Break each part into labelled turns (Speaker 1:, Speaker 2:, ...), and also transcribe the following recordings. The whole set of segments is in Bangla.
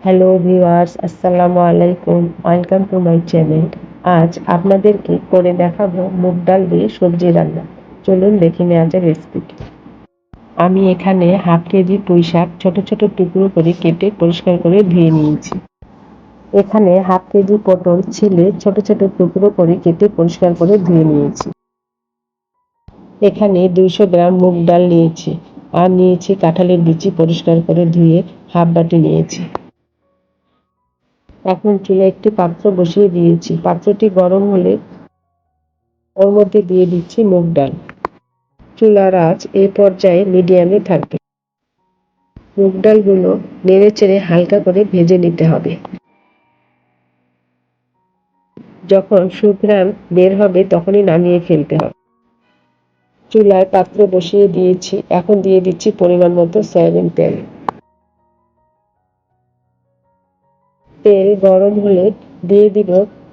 Speaker 1: হ্যালো ভিউয়ার্স, আসসালামু আলাইকুম। Welcome to my channel. আজ আপনাদেরকে করে দেখাবো মুগ ডাল দিয়ে সবজি রান্না। চলুন দেখে নেওয়া যায় রেসিপিটি। আমি এখানে হাফ কেজি পুঁই শাক ছোট ছোট টুকরো করে কেটে পরিষ্কার করে ধুয়ে নিয়েছি। এখানে হাফ কেজি পটল ছিলে ছোট ছোট টুকরো করে কেটে পরিষ্কার করে ধুয়ে নিয়েছি। এখানে 200 গ্রাম মুগ ডাল নিয়েছি আর নিয়েছি কাঁঠালের বিচি পরিষ্কার করে ধুয়ে হাফ বাটি নিয়েছি। এখন চুলায় একটি পাত্র বসিয়ে দিয়েছি। পাত্রটি গরম হলে ওর মধ্যে দিয়ে দিচ্ছি মুগ ডাল। চুলার আঁচ এই পর্যায়ে মিডিয়ামে থাকবে। মুগ ডালগুলো নেড়ে চেড়ে হালকা করে ভেজে নিতে হবে। যখন সুঘ্রাণ বের হবে তখনই নামিয়ে ফেলতে হবে। চুলায় পাত্র বসিয়ে দিয়েছি। এখন দিয়ে দিচ্ছি পরিমাণ মতো সয়াবিন তেল। তেল গরম হলে দিয়ে দিব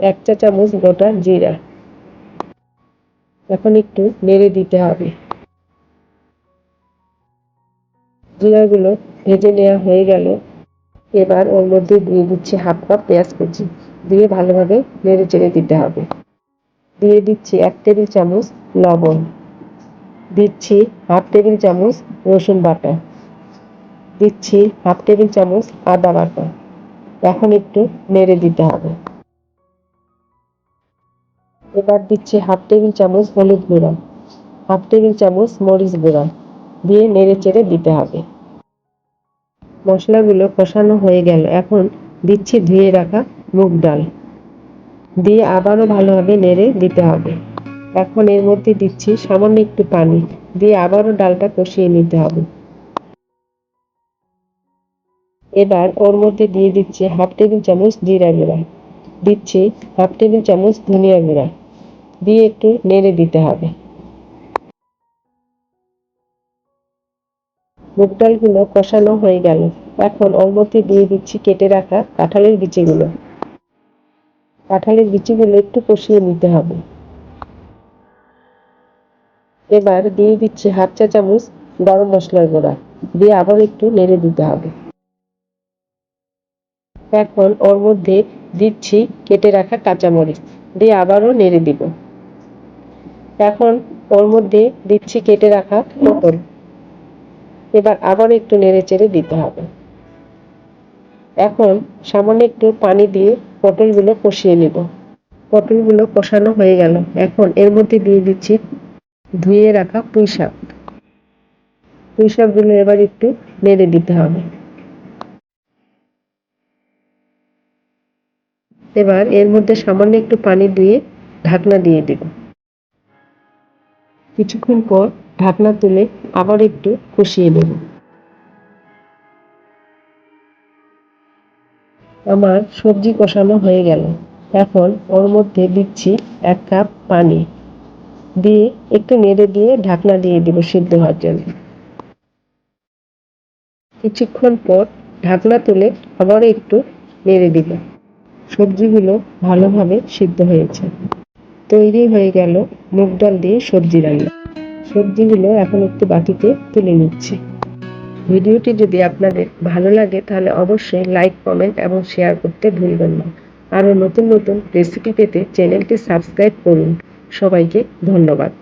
Speaker 1: 1 চা চামচ গোটা জিরা। এখন একটু নেড়ে দিতে হবে। জিরাগুলো ভেজে নেওয়া হয়ে গেল। এবার ওর মধ্যে দিয়ে দিচ্ছি হাফ কাপ পেঁয়াজ কুচি, দিয়ে ভালোভাবে নেড়ে চেড়ে দিতে হবে। দিয়ে দিচ্ছি 1 টেবিল চামচ লবণ, দিচ্ছি হাফ টেবিল চামচ রসুন বাটা, দিচ্ছি হাফ টেবিল চামচ আদা বাটা। এখন একটু নেড়ে দিতে হবে। এবার দিচ্ছি হাফ টেবিল চামচ হলুদ গুঁড়া, হাফ টেবিল চামচ মরিচ গুঁড়া, দিয়ে নেড়ে চেড়ে দিতে হবে। মশলাগুলো কষানো হয়ে গেল। এখন দিচ্ছি ধুয়ে রাখা মুগ ডাল, দিয়ে আবারও ভালোভাবে নেড়ে দিতে হবে। এখন এর মধ্যে দিচ্ছি সামান্য একটু পানি, দিয়ে আবারও ডালটা কষিয়ে নিতে হবে। এবার ওর মধ্যে দিয়ে দিচ্ছি হাফ টেবিল চামচ জিরা গুঁড়া, দিচ্ছি হাফ টেবিল চামচ ধনিয়া গুঁড়া, দিয়ে একটু নেড়ে দিতে হবে। মুগ ডালগুলো কষানো হয়ে গেল। এখন ওর মধ্যে দিয়ে দিচ্ছি কেটে রাখা কাঁঠালের বিচিগুলো। কাঁঠালের বিচিগুলো একটু কষিয়ে নিতে হবে। এবার দিয়ে দিচ্ছি হাফ চা চামচ গরম মশলার গুঁড়া, দিয়ে আবার একটু নেড়ে দিতে হবে। এখন ওর মধ্যে দিচ্ছি কেটে রাখা কাঁচামরিচ, দিয়ে আবারও নেড়ে দিব। এখন ওর মধ্যে দিচ্ছি কেটে রাখা পটল, এবার আবার একটু নেড়ে চেড়ে দিতে হবে। এখন সামান্য একটু পানি দিয়ে পটলগুলো কষিয়ে নেব। পটলগুলো কষানো হয়ে গেল। এখন এর মধ্যে দিয়ে দিচ্ছি ধুয়ে রাখা পুঁই শাক। পুঁই শাকগুলো এবার একটু নেড়ে দিতে হবে। এবার এর মধ্যে সামান্য একটু পানি দিয়ে ঢাকনা দিয়ে দেব। কিছুক্ষণ পর ঢাকনা তুলে আবার একটু কষিয়ে নেব। আমার সবজি কষানো হয়ে গেল। এখন ওর মধ্যে দিচ্ছি 1 কাপ পানি, দিয়ে একটু নেড়ে দিয়ে ঢাকনা দিয়ে দেব সিদ্ধ হওয়ার জন্য। কিছুক্ষণ পর ঢাকনা তুলে আবার একটু নেড়ে দিব। সবজিগুলো ভালোভাবে সিদ্ধ হয়েছে। তৈরি হয়ে গেল মুগ ডাল দিয়ে সবজি রান্না। সবজিগুলো এখন একটু বাটিতে তুলে নিচ্ছি। ভিডিওটি যদি আপনাদের ভালো লাগে তাহলে অবশ্যই লাইক, কমেন্ট এবং শেয়ার করতে ভুলবেন না। আরও নতুন নতুন রেসিপি পেতে চ্যানেলটি সাবস্ক্রাইব করুন। সবাইকে ধন্যবাদ।